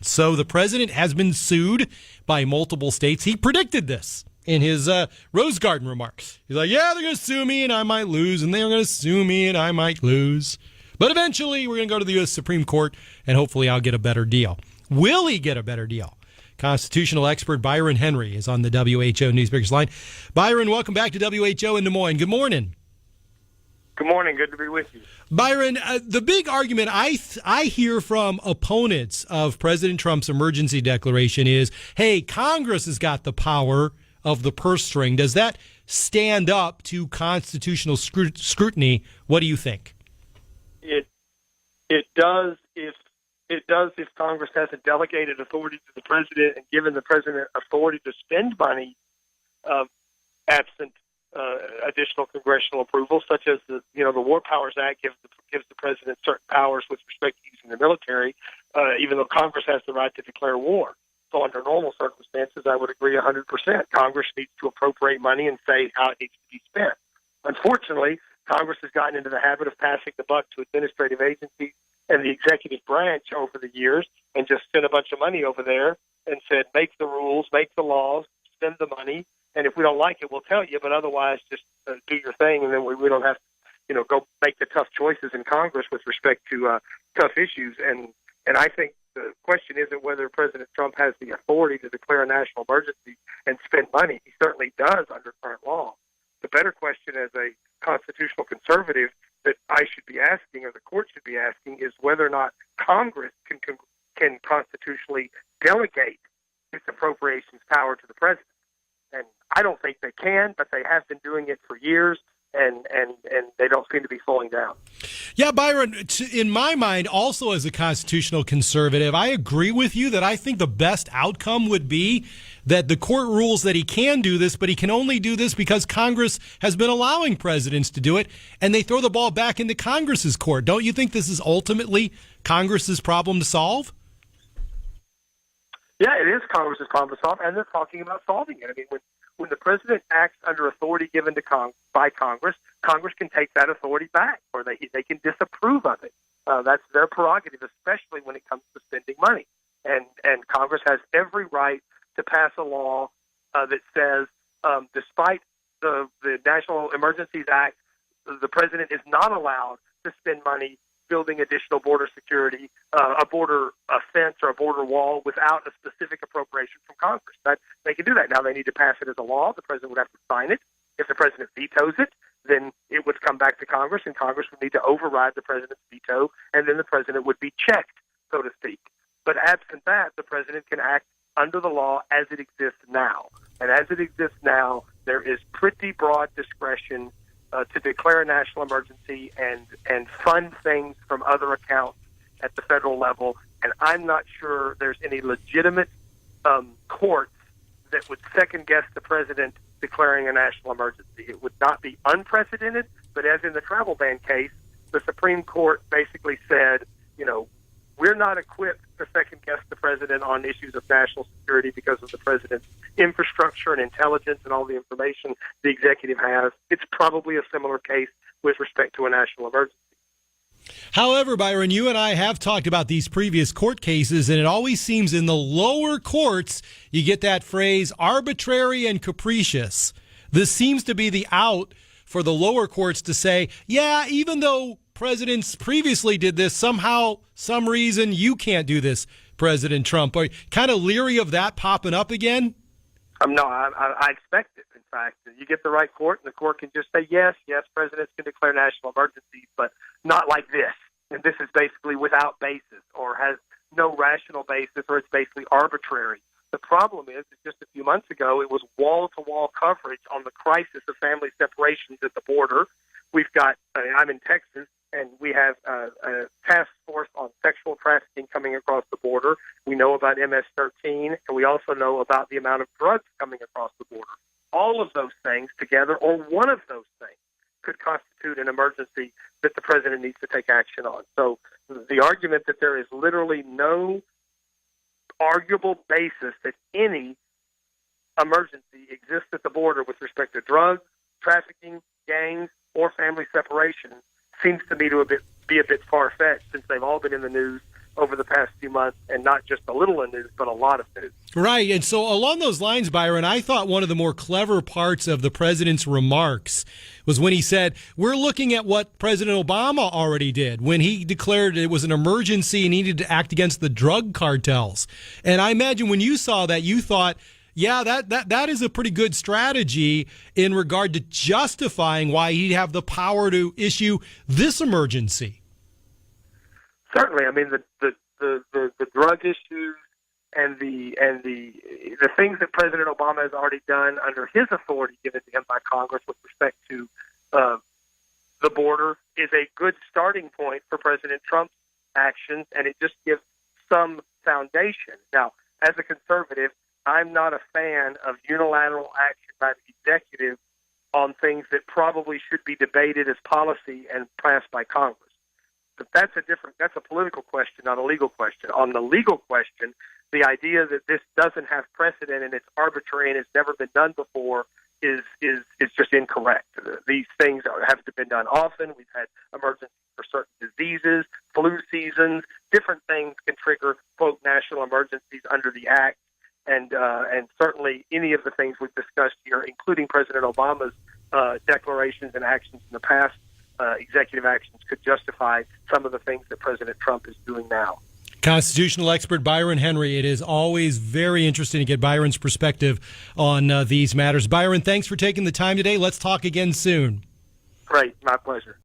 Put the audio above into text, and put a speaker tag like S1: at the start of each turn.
S1: So the president has been sued by multiple states. He predicted this in his Rose Garden remarks. He's like, yeah, they're going to sue me and I might lose, and they're going to sue me and I might lose. But eventually we're going to go to the U.S. Supreme Court, and hopefully I'll get a better deal. Will he get a better deal? Constitutional expert Byron Henry is on the WHO Newsmakers line. Byron, welcome back to WHO in Des Moines. Good morning.
S2: Good morning. Good to be with you.
S1: Byron, the big argument I hear from opponents of President Trump's emergency declaration is, hey, Congress has got the power of the purse string. Does that stand up to constitutional scrutiny? What do you think?
S2: It does if Congress hasn't delegated authority to the president and given the president authority to spend money absent additional congressional approval, such as the War Powers Act gives the president certain powers with respect to using the military, even though Congress has the right to declare war. So under normal circumstances, I would agree 100%. Congress needs to appropriate money and say how it needs to be spent. Unfortunately, Congress has gotten into the habit of passing the buck to administrative agencies and the executive branch over the years and just sent a bunch of money over there and said, make the rules, make the laws, spend the money, and if we don't like it, we'll tell you, but otherwise just do your thing, and then we don't have to, go make the tough choices in Congress with respect to tough issues. And I think the question isn't whether President Trump has the authority to declare a national emergency and spend money. He certainly does under current law. The better question as a constitutional conservative that I should be asking, or the court should be asking, is whether or not Congress can constitutionally delegate its appropriations power to the president. And I don't think they can, but they have been doing it for years, and they don't seem to be slowing down.
S1: Yeah, Byron, in my mind, also as a constitutional conservative, I agree with you that I think the best outcome would be that the court rules that he can do this, but he can only do this because Congress has been allowing presidents to do it, and they throw the ball back into Congress's court. Don't you think this is ultimately Congress's problem to solve?
S2: Yeah, it is Congress's problem to solve, and they're talking about solving it. I mean, when the president acts under authority given to by Congress, Congress can take that authority back, or they can disapprove of it. That's their prerogative, especially when it comes to spending money. And Congress has every right to pass a law that says, despite the National Emergencies Act, the president is not allowed to spend money building additional border security, a border fence or a border wall without a specific appropriation from Congress. That they can do that. Now they need to pass it as a law. The president would have to sign it. If the president vetoes it, then it would come back to Congress, and Congress would need to override the president's veto, and then the president would be checked, so to speak. But absent that, the president can act under the law as it exists now. And as it exists now, there is pretty broad discretion to declare a national emergency and fund things from other accounts at the federal level. And I'm not sure there's any legitimate courts that would second-guess the president declaring a national emergency. It would not be unprecedented, but as in the travel ban case, the Supreme Court basically said, we're not equipped to second-guess the president on issues of national security because of the president's infrastructure and intelligence and all the information the executive has. It's probably a similar case with respect to a national emergency.
S1: However, Byron, you and I have talked about these previous court cases, and it always seems in the lower courts you get that phrase arbitrary and capricious. This seems to be the out for the lower courts to say, yeah, even though presidents previously did this, somehow, some reason you can't do this, President Trump. Are you kind of leery of that popping up again?
S2: No, I expect it. In fact, you get the right court, and the court can just say, yes, presidents can declare national emergencies, but not like this. And this is basically without basis or has no rational basis, or it's basically arbitrary. The problem is that just a few months ago, it was wall-to-wall coverage on the crisis of family separations at the border. We've got, I'm in Texas, and we have a task force on sexual trafficking coming across the border. We know about MS-13, and we also know about the amount of drugs coming across the border. All of those things together, or one of those things, could constitute an emergency that the president needs to take action on. So the argument that there is literally no arguable basis that any emergency exists at the border with respect to drugs, trafficking, gangs, or family separation seems to me to be a bit far-fetched, since they've all been in the news over the past few months, and not just a little of news, but a lot of news.
S1: Right. And so along those lines, Byron, I thought one of the more clever parts of the president's remarks was when he said, we're looking at what President Obama already did when he declared it was an emergency and needed to act against the drug cartels. And I imagine when you saw that, you thought, yeah, that is a pretty good strategy in regard to justifying why he'd have the power to issue this emergency.
S2: Certainly, I mean the drug issues and the things that President Obama has already done under his authority given to him by Congress with respect to the border is a good starting point for President Trump's actions, and it just gives some foundation. Now, as a conservative, I'm not a fan of unilateral action by the executive on things that probably should be debated as policy and passed by Congress. But that's a political question, not a legal question. On the legal question, the idea that this doesn't have precedent and it's arbitrary and it's never been done before is just incorrect. These things have been done often. We've had emergencies for certain diseases, flu seasons, different things can trigger, quote, national emergencies under the Act. And certainly any of the things we've discussed here, including President Obama's declarations and actions in the past, executive actions could justify some of the things that President Trump is doing now.
S1: Constitutional expert Byron Henry. It is always very interesting to get Byron's perspective on these matters. Byron, thanks for taking the time today. Let's talk again soon.
S2: Great. My pleasure.